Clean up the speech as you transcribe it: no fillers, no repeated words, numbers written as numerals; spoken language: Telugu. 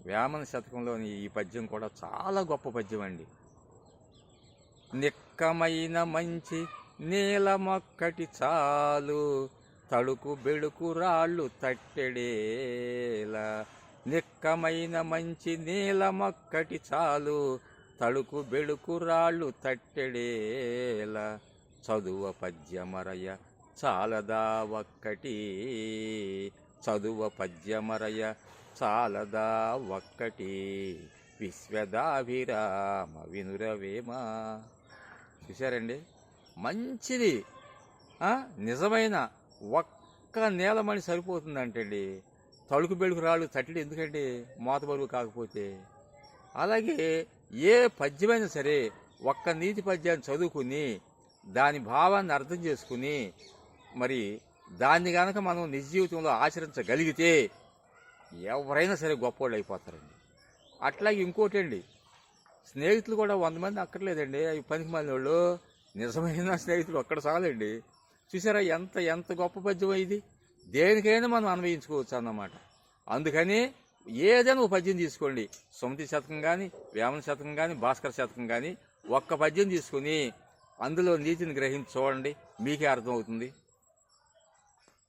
వేమన శతకంలోని ఈ పద్యం కూడా చాలా గొప్ప పద్యం అండి. నిక్కమైన మంచి నీలమొక్కటి చాలు, తడుకు బెడుకు రాళ్ళు తట్టెడేలా. నిక్కమైన మంచి నీలమొక్కటి చాలు, తడుకు బెడుకు రాళ్ళు తట్టెడేలా. చదువ పద్యమరయ చాలదా ఒక్కటి, చదువ పద్యమరయ చాలదా ఒక్కటి, విశ్వదాభిరామ వినురవేమ. చూశారండి, మంచిది నిజమైన ఒక్క నేలమణి సరిపోతుందంటండి. తడుకు బెడుకు రాళ్ళు తట్టడి ఎందుకండి, మోత బరువు కాకపోతే. అలాగే ఏ పద్యమైనా సరే ఒక్క నీతి పద్యాన్ని చదువుకుని దాని భావాన్ని అర్థం చేసుకుని మరి దాన్ని గనక మనం నిజ జీవితంలో ఆచరించగలిగితే ఎవరైనా సరే గొప్పోళ్ళు అయిపోతారండి. అట్లాగే ఇంకోటి అండి, స్నేహితులు కూడా 100 మంది అక్కర్లేదండి. అవి పనికి మాలిన వాళ్ళు, నిజమైన స్నేహితులు ఒక్కడ చాలండి. చూసారా ఎంత ఎంత గొప్ప పద్యం ఇది. దేనికైనా మనం అన్వయించుకోవచ్చు అన్నమాట. అందుకని ఏదైనా ఒక పద్యం తీసుకోండి, సుమతి శతకం కానీ, వేమన శతకం కానీ, భాస్కర శతకం కానీ, ఒక్క పద్యం తీసుకుని అందులో నీతిని గ్రహించి చూడండి, మీకే అర్థమవుతుంది.